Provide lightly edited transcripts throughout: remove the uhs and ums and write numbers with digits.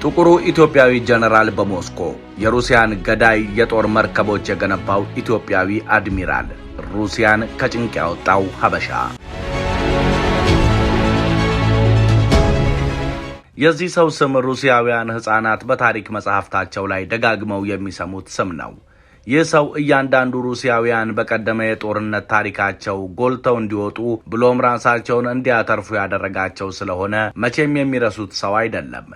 ጥቁሩ ኢትዮጵያዊ ጀነራል በሞስኮ የሩሲያን ገዳይ የጦር መርከቦች የገነባው ኢትዮጵያዊ አድሚራል ሩሲያን ከጭንቅ ያወጣው ሀበሻ። የዚህ ሰው ስም ሩሲያውያን ሕፃናት በታሪክ መጽሐፍታቸው ላይ ደጋግመው የሚሰሙት ስም ነው። ይህ ሰው እያንዳንዱ ሩሲያውያን በቀደመ የጦርነት ታሪካቸው ጎልተው እንዲወጡ ብሎም ራሳቸውን እንዲያተርፉ ያደረጋቸው ስለሆነ መቼም የሚረሱት ሰው አይደለም።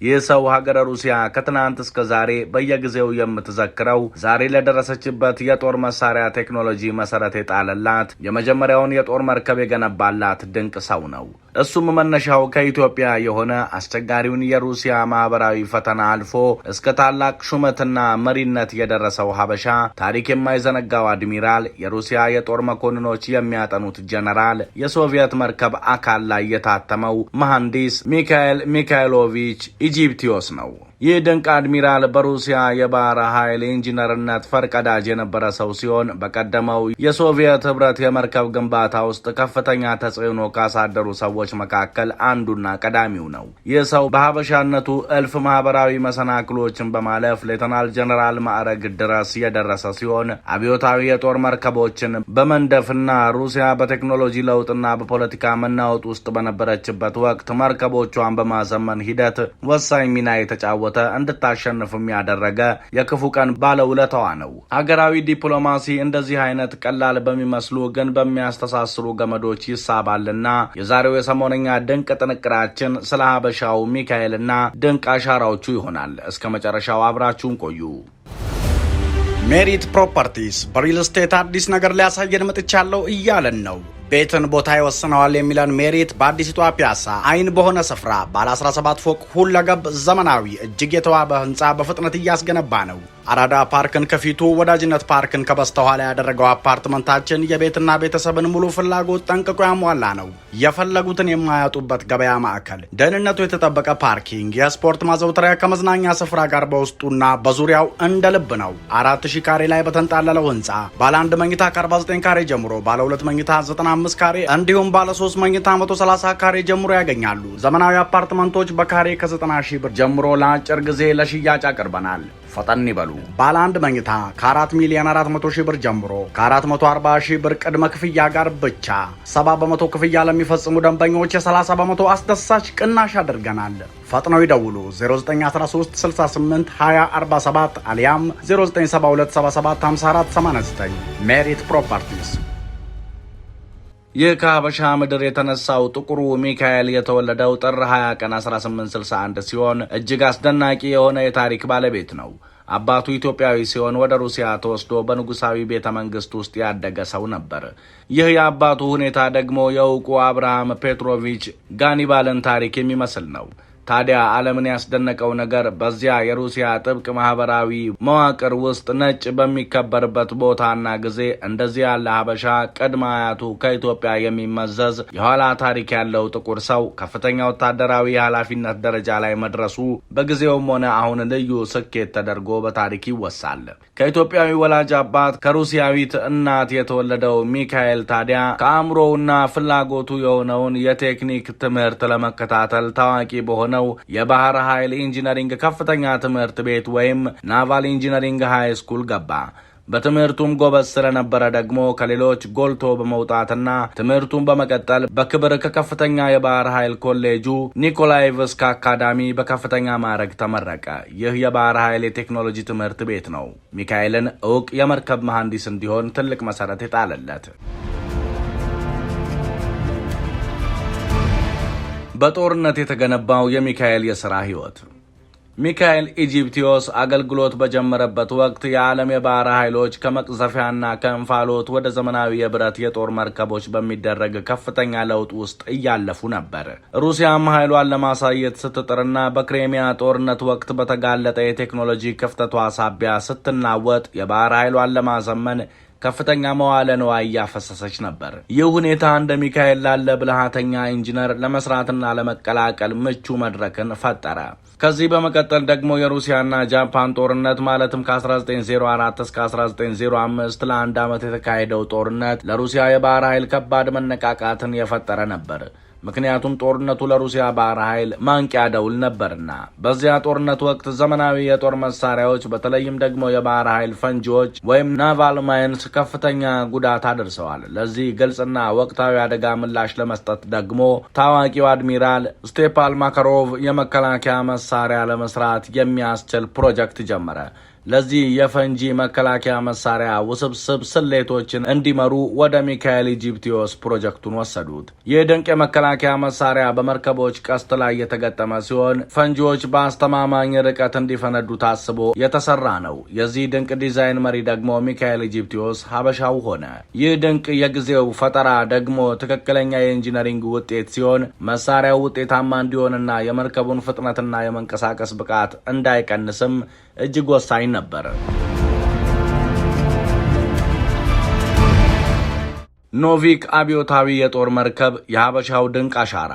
ይህ ሰው ሀገረ ሩሲያ ከትናንት እስከ ዛሬ በየጊዜው የምትዘክረው ዛሬ ለደረሰችበት የጦር መሳሪያ ቴክኖሎጂ መሰረት የጣለላት የመጀመሪያውን የጦር መርከብ የገነባላት ድንቅ ሰው ነው። እሱም መነሻው ከኢትዮጵያ የሆነ አስቸጋሪውን የሩሲያ ማህበራዊ ፈተና አልፎ እስከ ታላቅ ሹመትና መሪነት የደረሰው ሀበሻ ታሪክ የማይዘነጋው አድሚራል፣ የሩሲያ የጦር መኮንኖች የሚያጠኑት ጀነራል፣ የሶቪየት መርከብ አካል ላይ የታተመው መሐንዲስ ሚካኤል ሚካኤሎቪች ኢጂፕቲዮስ ነው። ይህ ድንቅ አድሚራል በሩሲያ የባህር ኃይል ኢንጂነርነት ፈርቀዳጅ የነበረ ሰው ሲሆን በቀደመው የሶቪየት ህብረት የመርከብ ግንባታ ውስጥ ከፍተኛ ተጽዕኖ ካሳደሩ ሰዎች መካከል አንዱና ቀዳሚው ነው። ይህ ሰው በሀበሻነቱ እልፍ ማህበራዊ መሰናክሎችን በማለፍ ሌተናል ጀነራል ማዕረግ ድረስ የደረሰ ሲሆን አብዮታዊ የጦር መርከቦችን በመንደፍና ሩሲያ በቴክኖሎጂ ለውጥና በፖለቲካ መናወጥ ውስጥ በነበረችበት ወቅት መርከቦቿን በማዘመን ሂደት ወሳኝ ሚና የተጫወተ እንድታሸንፍም ያደረገ የክፉ ቀን ባለውለታዋ ነው። ሀገራዊ ዲፕሎማሲ እንደዚህ አይነት ቀላል በሚመስሉ ግን በሚያስተሳስሩ ገመዶች ይሳባልና የዛሬው የሰሞነኛ ድንቅ ጥንቅራችን ስለ ሀበሻው ሚካኤልና ድንቅ አሻራዎቹ ይሆናል። እስከ መጨረሻው አብራችሁን ቆዩ። ሜሪት ፕሮፐርቲስ በሪል ስቴት አዲስ ነገር ሊያሳየን መጥቻለሁ እያለን ነው። ቤትን ቦታ ይወስነዋል የሚለን ሜሪት በአዲስቷ ፒያሳ አይን በሆነ ስፍራ ባለ 17 ፎቅ ሁለገብ ዘመናዊ እጅግ የተዋበ ህንፃ በፍጥነት እያስገነባ ነው። አራዳ ፓርክን ከፊቱ ወዳጅነት ፓርክን ከበስተኋላ ያደረገው አፓርትመንታችን የቤትና ቤተሰብን ሙሉ ፍላጎት ጠንቅቆ ያሟላ ነው። የፈለጉትን የማያጡበት ገበያ ማዕከል፣ ደህንነቱ የተጠበቀ ፓርኪንግ፣ የስፖርት ማዘውተሪያ ከመዝናኛ ስፍራ ጋር በውስጡና በዙሪያው እንደ ልብ ነው። 4000 ካሬ ላይ በተንጣለለው ህንፃ ባለ 1 መኝታ ከ49 ካሬ ጀምሮ ባለ 2 መኝታ 95 ካሬ እንዲሁም ባለ 3 መኝታ 130 ካሬ ጀምሮ ያገኛሉ። ዘመናዊ አፓርትመንቶች በካሬ ከ90 ሺህ ብር ጀምሮ ለአጭር ጊዜ ለሽያጭ አቅርበናል። ፈጠን ይበሉ። ባለ 1 መኝታ ከ4 ሚሊዮን 400 ሺህ ብር ጀምሮ ከ440 ሺህ ብር ቅድመ ክፍያ ጋር ብቻ 70 በመቶ ክፍያ ለሚፈጽሙ ደንበኞች የ30 በመቶ አስደሳች ቅናሽ አድርገናል። ፈጥነው ይደውሉ 0913 68 20 47 አሊያም 0972 77 54 89 ሜሪት ፕሮፐርቲስ። ይህ ከሀበሻ ምድር የተነሳው ጥቁሩ ሚካኤል የተወለደው ጥር 20 ቀን 1861 ሲሆን እጅግ አስደናቂ የሆነ የታሪክ ባለቤት ነው። አባቱ ኢትዮጵያዊ ሲሆን ወደ ሩሲያ ተወስዶ በንጉሳዊ ቤተ መንግስት ውስጥ ያደገ ሰው ነበር። ይህ የአባቱ ሁኔታ ደግሞ የእውቁ አብርሃም ፔትሮቪች ጋኒባልን ታሪክ የሚመስል ነው። ታዲያ ዓለምን ያስደነቀው ነገር በዚያ የሩሲያ ጥብቅ ማህበራዊ መዋቅር ውስጥ ነጭ በሚከበርበት ቦታና ጊዜ እንደዚህ ያለ ሀበሻ ቅድመ አያቱ ከኢትዮጵያ የሚመዘዝ የኋላ ታሪክ ያለው ጥቁር ሰው ከፍተኛ ወታደራዊ ኃላፊነት ደረጃ ላይ መድረሱ በጊዜውም ሆነ አሁን ልዩ ስኬት ተደርጎ በታሪክ ይወሳል። ከኢትዮጵያዊ ወላጅ አባት ከሩሲያዊት እናት የተወለደው ሚካኤል ታዲያ ከአእምሮውና ፍላጎቱ የሆነውን የቴክኒክ ትምህርት ለመከታተል ታዋቂ በሆነ የባህር ኃይል ኢንጂነሪንግ ከፍተኛ ትምህርት ቤት ወይም ናቫል ኢንጂነሪንግ ሃይ ስኩል ገባ። በትምህርቱም ጎበዝ ስለነበረ ደግሞ ከሌሎች ጎልቶ በመውጣትና ትምህርቱን በመቀጠል በክብር ከከፍተኛ የባህር ኃይል ኮሌጁ ኒኮላይቭስክ አካዳሚ በከፍተኛ ማዕረግ ተመረቀ። ይህ የባህር ኃይል የቴክኖሎጂ ትምህርት ቤት ነው ሚካኤልን እውቅ የመርከብ መሐንዲስ እንዲሆን ትልቅ መሰረት የጣለለት። በጦርነት የተገነባው የሚካኤል የሥራ ሕይወት። ሚካኤል ኢጂፕቲዮስ አገልግሎት በጀመረበት ወቅት የዓለም የባህር ኃይሎች ከመቅዘፊያና ከእንፋሎት ወደ ዘመናዊ የብረት የጦር መርከቦች በሚደረግ ከፍተኛ ለውጥ ውስጥ እያለፉ ነበር። ሩሲያም ኃይሏን ለማሳየት ስትጥርና በክሬሚያ ጦርነት ወቅት በተጋለጠ የቴክኖሎጂ ክፍተቷ ሳቢያ ስትናወጥ የባህር ኃይሏን ለማዘመን ከፍተኛ መዋለ ንዋይ እያፈሰሰች ነበር። ይህ ሁኔታ እንደ ሚካኤል ላለ ብልሃተኛ ኢንጂነር ለመስራትና ለመቀላቀል ምቹ መድረክን ፈጠረ። ከዚህ በመቀጠል ደግሞ የሩሲያና ጃፓን ጦርነት ማለትም ከ1904 እስከ 1905 ለአንድ ዓመት የተካሄደው ጦርነት ለሩሲያ የባህር ኃይል ከባድ መነቃቃትን የፈጠረ ነበር። ምክንያቱም ጦርነቱ ለሩሲያ ባህር ኃይል ማንቂያ ደውል ነበርና። በዚያ ጦርነት ወቅት ዘመናዊ የጦር መሳሪያዎች በተለይም ደግሞ የባህር ኃይል ፈንጂዎች ወይም ናቫል ማይንስ ከፍተኛ ጉዳት አድርሰዋል። ለዚህ ግልጽና ወቅታዊ አደጋ ምላሽ ለመስጠት ደግሞ ታዋቂው አድሚራል ስቴፓን ማካሮቭ የመከላከያ መሳሪያ ለመስራት የሚያስችል ፕሮጀክት ጀመረ። ለዚህ የፈንጂ መከላከያ መሳሪያ ውስብስብ ስሌቶችን እንዲመሩ ወደ ሚካኤል ኢጂፕቲዮስ ፕሮጀክቱን ወሰዱት። ይህ ድንቅ የመከላከያ መሳሪያ በመርከቦች ቀስት ላይ የተገጠመ ሲሆን ፈንጂዎች በአስተማማኝ ርቀት እንዲፈነዱ ታስቦ የተሰራ ነው። የዚህ ድንቅ ዲዛይን መሪ ደግሞ ሚካኤል ኢጂፕቲዮስ ሀበሻው ሆነ። ይህ ድንቅ የጊዜው ፈጠራ ደግሞ ትክክለኛ የኢንጂነሪንግ ውጤት ሲሆን መሳሪያው ውጤታማ እንዲሆንና የመርከቡን ፍጥነትና የመንቀሳቀስ ብቃት እንዳይቀንስም እጅግ ወሳኝ ነበር። ኖቪክ አብዮታዊ የጦር መርከብ የሀበሻው ድንቅ አሻራ።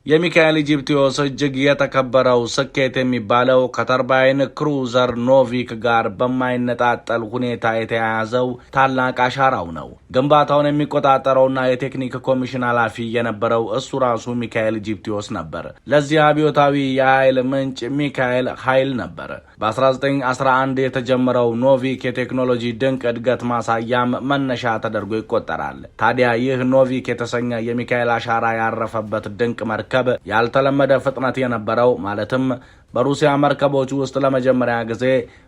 የሚካኤል ኢጂፕቲዮስ እጅግ የተከበረው ስኬት የሚባለው ከተርባይን ክሩዘር ኖቪክ ጋር በማይነጣጠል ሁኔታ የተያያዘው ታላቅ አሻራው ነው። ግንባታውን የሚቆጣጠረውና የቴክኒክ ኮሚሽን ኃላፊ የነበረው እሱ ራሱ ሚካኤል ኢጂፕቲዮስ ነበር። ለዚህ አብዮታዊ የኃይል ምንጭ ሚካኤል ኃይል ነበር። በ1911 የተጀመረው ኖቪክ የቴክኖሎጂ ድንቅ እድገት ማሳያም መነሻ ተደርጎ ይቆጠራል። ታዲያ ይህ ኖቪክ የተሰኘ የሚካኤል አሻራ ያረፈበት ድንቅ መርከብ ያልተለመደ ፍጥነት የነበረው ማለትም በሩሲያ መርከቦች ውስጥ ለመጀመሪያ ጊዜ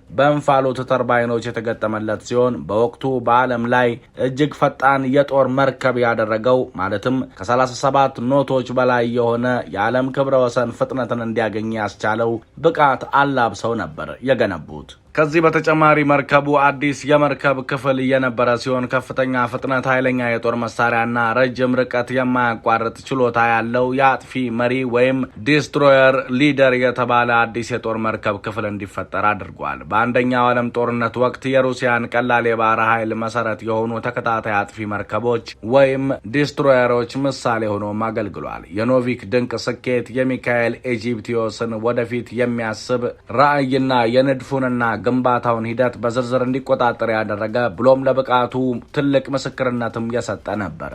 በእንፋሎት ተርባይኖች የተገጠመለት ሲሆን በወቅቱ በዓለም ላይ እጅግ ፈጣን የጦር መርከብ ያደረገው ማለትም ከ37 ኖቶች በላይ የሆነ የዓለም ክብረ ወሰን ፍጥነትን እንዲያገኝ ያስቻለው ብቃት አላብሰው ነበር የገነቡት። ከዚህ በተጨማሪ መርከቡ አዲስ የመርከብ ክፍል የነበረ ሲሆን ከፍተኛ ፍጥነት፣ ኃይለኛ የጦር መሳሪያና ረጅም ርቀት የማያቋርጥ ችሎታ ያለው የአጥፊ መሪ ወይም ዲስትሮየር ሊደር የተባለ አዲስ የጦር መርከብ ክፍል እንዲፈጠር አድርጓል። በአንደኛው ዓለም ጦርነት ወቅት የሩሲያን ቀላል የባህር ኃይል መሰረት የሆኑ ተከታታይ አጥፊ መርከቦች ወይም ዲስትሮየሮች ምሳሌ ሆኖም አገልግሏል። የኖቪክ ድንቅ ስኬት የሚካኤል ኢጂፕቲዮስን ወደፊት የሚያስብ ራዕይና የንድፉንና ግንባታውን ሂደት በዝርዝር እንዲቆጣጠር ያደረገ ብሎም ለብቃቱ ትልቅ ምስክርነትም የሰጠ ነበር።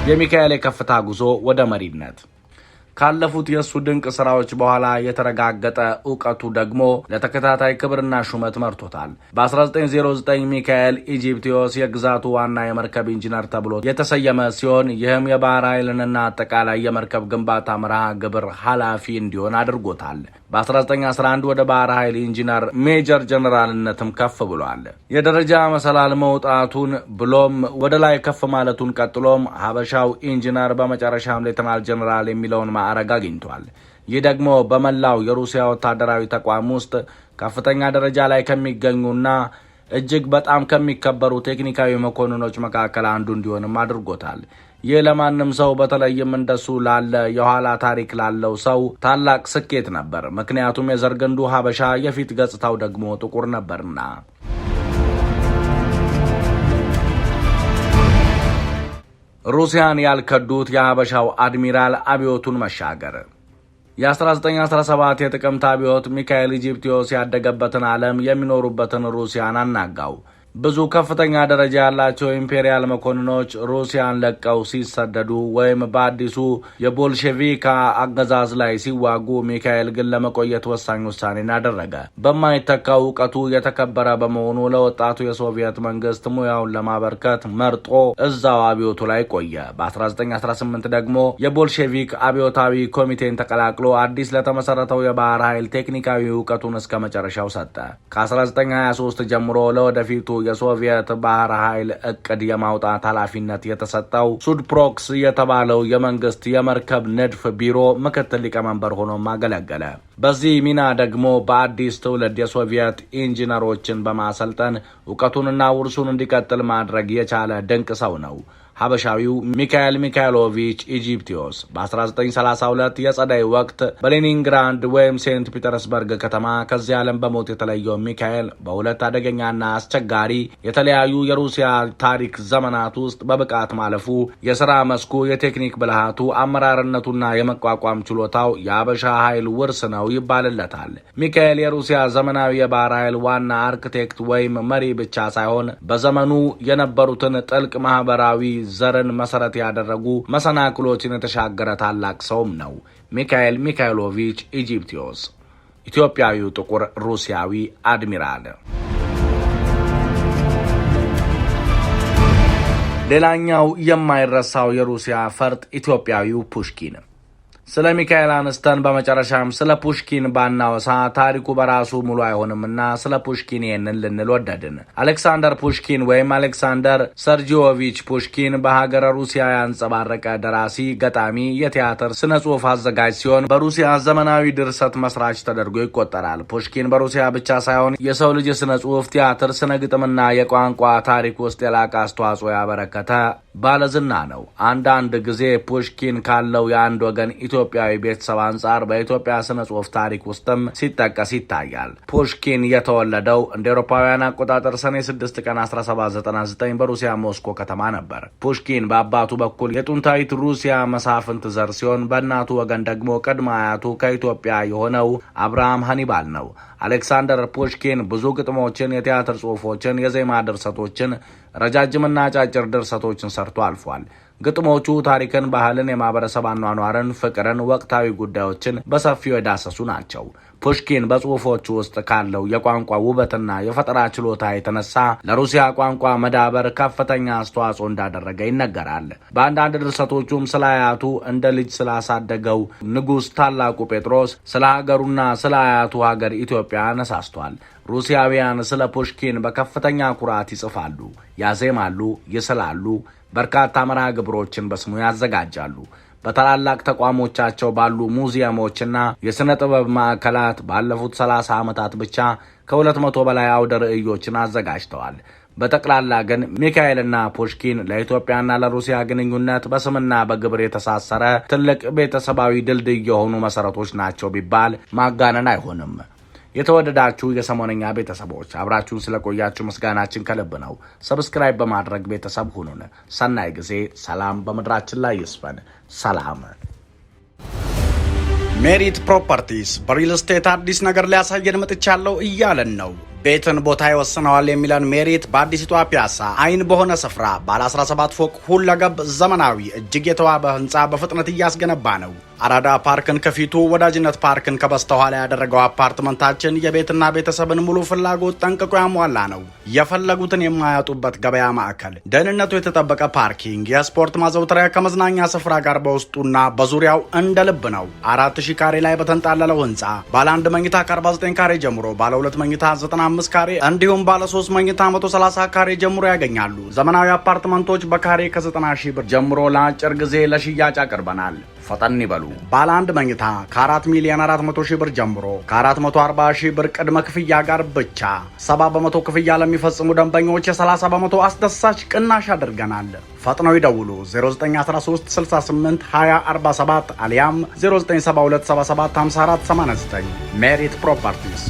የሚካኤል የከፍታ ጉዞ ወደ መሪነት። ካለፉት የእሱ ድንቅ ስራዎች በኋላ የተረጋገጠ እውቀቱ ደግሞ ለተከታታይ ክብርና ሹመት መርቶታል። በ1909 ሚካኤል ኢጂፕቲዮስ የግዛቱ ዋና የመርከብ ኢንጂነር ተብሎ የተሰየመ ሲሆን ይህም የባህር ኃይልንና አጠቃላይ የመርከብ ግንባታ መርሃ ግብር ኃላፊ እንዲሆን አድርጎታል። በ1911 ወደ ባህር ኃይል ኢንጂነር ሜጀር ጀነራልነትም ከፍ ብሏል። የደረጃ መሰላል መውጣቱን ብሎም ወደ ላይ ከፍ ማለቱን ቀጥሎም ሀበሻው ኢንጂነር በመጨረሻም ሌተናል ጀነራል የሚለውን ማዕረግ አግኝቷል። ይህ ደግሞ በመላው የሩሲያ ወታደራዊ ተቋም ውስጥ ከፍተኛ ደረጃ ላይ ከሚገኙና እጅግ በጣም ከሚከበሩ ቴክኒካዊ መኮንኖች መካከል አንዱ እንዲሆንም አድርጎታል። ይህ ለማንም ሰው በተለይም እንደሱ ላለ የኋላ ታሪክ ላለው ሰው ታላቅ ስኬት ነበር። ምክንያቱም የዘር ግንዱ ሀበሻ፣ የፊት ገጽታው ደግሞ ጥቁር ነበርና። ሩሲያን ያልከዱት የሀበሻው አድሚራል አብዮቱን መሻገር። የ1917 የጥቅምት አብዮት ሚካኤል ኢጂፕቲዮስ ያደገበትን ዓለም የሚኖሩበትን ሩሲያን አናጋው። ብዙ ከፍተኛ ደረጃ ያላቸው ኢምፔሪያል መኮንኖች ሩሲያን ለቀው ሲሰደዱ ወይም በአዲሱ የቦልሼቪካ አገዛዝ ላይ ሲዋጉ፣ ሚካኤል ግን ለመቆየት ወሳኝ ውሳኔን አደረገ። በማይተካው እውቀቱ የተከበረ በመሆኑ ለወጣቱ የሶቪየት መንግስት ሙያውን ለማበርከት መርጦ እዛው አብዮቱ ላይ ቆየ። በ1918 ደግሞ የቦልሼቪክ አብዮታዊ ኮሚቴን ተቀላቅሎ አዲስ ለተመሰረተው የባህር ኃይል ቴክኒካዊ እውቀቱን እስከ መጨረሻው ሰጠ። ከ1923 ጀምሮ ለወደፊቱ የሶቪየት ባህር ኃይል እቅድ የማውጣት ኃላፊነት የተሰጠው ሱድፕሮክስ የተባለው የመንግስት የመርከብ ንድፍ ቢሮ ምክትል ሊቀመንበር ሆኖም አገለገለ። በዚህ ሚና ደግሞ በአዲስ ትውልድ የሶቪየት ኢንጂነሮችን በማሰልጠን እውቀቱንና ውርሱን እንዲቀጥል ማድረግ የቻለ ድንቅ ሰው ነው። ሀበሻዊው ሚካኤል ሚካኤሎቪች ኢጂፕቲዮስ በ1932 የጸደይ ወቅት በሌኒንግራንድ ወይም ሴንት ፒተርስበርግ ከተማ ከዚህ ዓለም በሞት የተለየው ሚካኤል በሁለት አደገኛና አስቸጋሪ የተለያዩ የሩሲያ ታሪክ ዘመናት ውስጥ በብቃት ማለፉ የሥራ መስኩ፣ የቴክኒክ ብልሃቱ፣ አመራርነቱና የመቋቋም ችሎታው የሀበሻ ኃይል ውርስ ነው ይባልለታል። ሚካኤል የሩሲያ ዘመናዊ የባህር ኃይል ዋና አርክቴክት ወይም መሪ ብቻ ሳይሆን በዘመኑ የነበሩትን ጥልቅ ማህበራዊ ዘርን መሰረት ያደረጉ መሰናክሎችን የተሻገረ ታላቅ ሰውም ነው። ሚካኤል ሚካኤሎቪች ኢጂፕቲዮስ ኢትዮጵያዊው ጥቁር ሩሲያዊ አድሚራል። ሌላኛው የማይረሳው የሩሲያ ፈርጥ ኢትዮጵያዊው ፑሽኪን። ስለ ሚካኤል አንስተን በመጨረሻም ስለ ፑሽኪን ባናወሳ ታሪኩ በራሱ ሙሉ አይሆንምና ስለ ፑሽኪን ይህንን ልንል ወደድን። አሌክሳንደር ፑሽኪን ወይም አሌክሳንደር ሰርጂዮቪች ፑሽኪን በሀገረ ሩሲያ ያንጸባረቀ ደራሲ፣ ገጣሚ፣ የቲያትር ስነ ጽሑፍ አዘጋጅ ሲሆን በሩሲያ ዘመናዊ ድርሰት መስራች ተደርጎ ይቆጠራል። ፑሽኪን በሩሲያ ብቻ ሳይሆን የሰው ልጅ ስነ ጽሑፍ፣ ቲያትር፣ ስነ ግጥምና የቋንቋ ታሪክ ውስጥ የላቀ አስተዋጽኦ ያበረከተ ባለዝና ነው። አንዳንድ ጊዜ ፑሽኪን ካለው የአንድ ወገን ኢትዮጵያዊ ቤተሰብ አንጻር በኢትዮጵያ ስነ ጽሑፍ ታሪክ ውስጥም ሲጠቀስ ይታያል። ፑሽኪን የተወለደው እንደ አውሮፓውያን አቆጣጠር ሰኔ 6 ቀን 1799 በሩሲያ ሞስኮ ከተማ ነበር። ፑሽኪን በአባቱ በኩል የጥንታዊት ሩሲያ መሳፍንት ዘር ሲሆን በእናቱ ወገን ደግሞ ቅድመ አያቱ ከኢትዮጵያ የሆነው አብርሃም ሀኒባል ነው። አሌክሳንደር ፑሽኪን ብዙ ግጥሞችን፣ የቲያትር ጽሑፎችን፣ የዜማ ድርሰቶችን፣ ረጃጅምና አጫጭር ድርሰቶችን ሰርቶ አልፏል። ግጥሞቹ ታሪክን፣ ባህልን፣ የማህበረሰብ አኗኗርን፣ ፍቅርን፣ ወቅታዊ ጉዳዮችን በሰፊው የዳሰሱ ናቸው። ፑሽኪን በጽሑፎቹ ውስጥ ካለው የቋንቋ ውበትና የፈጠራ ችሎታ የተነሳ ለሩሲያ ቋንቋ መዳበር ከፍተኛ አስተዋጽኦ እንዳደረገ ይነገራል። በአንዳንድ ድርሰቶቹም ስለ አያቱ እንደ ልጅ ስላሳደገው ንጉሥ ታላቁ ጴጥሮስ፣ ስለ ሀገሩና ስለ አያቱ ሀገር ኢትዮጵያ አነሳስቷል። ሩሲያውያን ስለ ፑሽኪን በከፍተኛ ኩራት ይጽፋሉ፣ ያዜማሉ፣ ይስላሉ። በርካታ መርሃ ግብሮችን በስሙ ያዘጋጃሉ። በታላላቅ ተቋሞቻቸው ባሉ ሙዚየሞችና የሥነ ጥበብ ማዕከላት ባለፉት 30 ዓመታት ብቻ ከ200 በላይ አውደ ርዕዮችን አዘጋጅተዋል። በጠቅላላ ግን ሚካኤልና ፑሽኪን ለኢትዮጵያና ለሩሲያ ግንኙነት በስምና በግብር የተሳሰረ ትልቅ ቤተሰባዊ ድልድይ የሆኑ መሠረቶች ናቸው ቢባል ማጋነን አይሆንም። የተወደዳችሁ የሰሞነኛ ቤተሰቦች አብራችሁን ስለቆያችሁ ምስጋናችን ከልብ ነው። ሰብስክራይብ በማድረግ ቤተሰብ ሁኑን። ሰናይ ጊዜ። ሰላም በምድራችን ላይ ይስፈን። ሰላም። ሜሪት ፕሮፐርቲስ በሪል ስቴት አዲስ ነገር ሊያሳየን መጥቻለሁ እያለን ነው። ቤትን ቦታ ይወስነዋል የሚለን ሜሪት በአዲሲቷ ፒያሳ አይን በሆነ ስፍራ ባለ 17 ፎቅ ሁለገብ ዘመናዊ እጅግ የተዋበ ህንፃ በፍጥነት እያስገነባ ነው። አራዳ ፓርክን ከፊቱ ወዳጅነት ፓርክን ከበስተኋላ ያደረገው አፓርትመንታችን የቤትና ቤተሰብን ሙሉ ፍላጎት ጠንቅቆ ያሟላ ነው። የፈለጉትን የማያጡበት ገበያ ማዕከል፣ ደህንነቱ የተጠበቀ ፓርኪንግ፣ የስፖርት ማዘውተሪያ ከመዝናኛ ስፍራ ጋር በውስጡና በዙሪያው እንደ ልብ ነው። 4000 ካሬ ላይ በተንጣለለው ህንፃ ባለ 1 መኝታ ከ49 ካሬ ጀምሮ፣ ባለ 2 መኝታ 95 ካሬ እንዲሁም ባለ 3 መኝታ 130 ካሬ ጀምሮ ያገኛሉ። ዘመናዊ አፓርትመንቶች በካሬ ከ90 ሺህ ብር ጀምሮ ለአጭር ጊዜ ለሽያጭ አቅርበናል። ፈጠን ይበሉ። ባለ 1 መኝታ ከ4 ሚሊዮን 400 ሺህ ብር ጀምሮ ከ440 ሺህ ብር ቅድመ ክፍያ ጋር ብቻ 70 በመቶ ክፍያ ለሚፈጽሙ ደንበኞች የ30 በመቶ አስደሳች ቅናሽ አድርገናል። ፈጥነው ይደውሉ 0913 68 20 47 አሊያም 0972 77 54 89 ሜሪት ፕሮፐርቲስ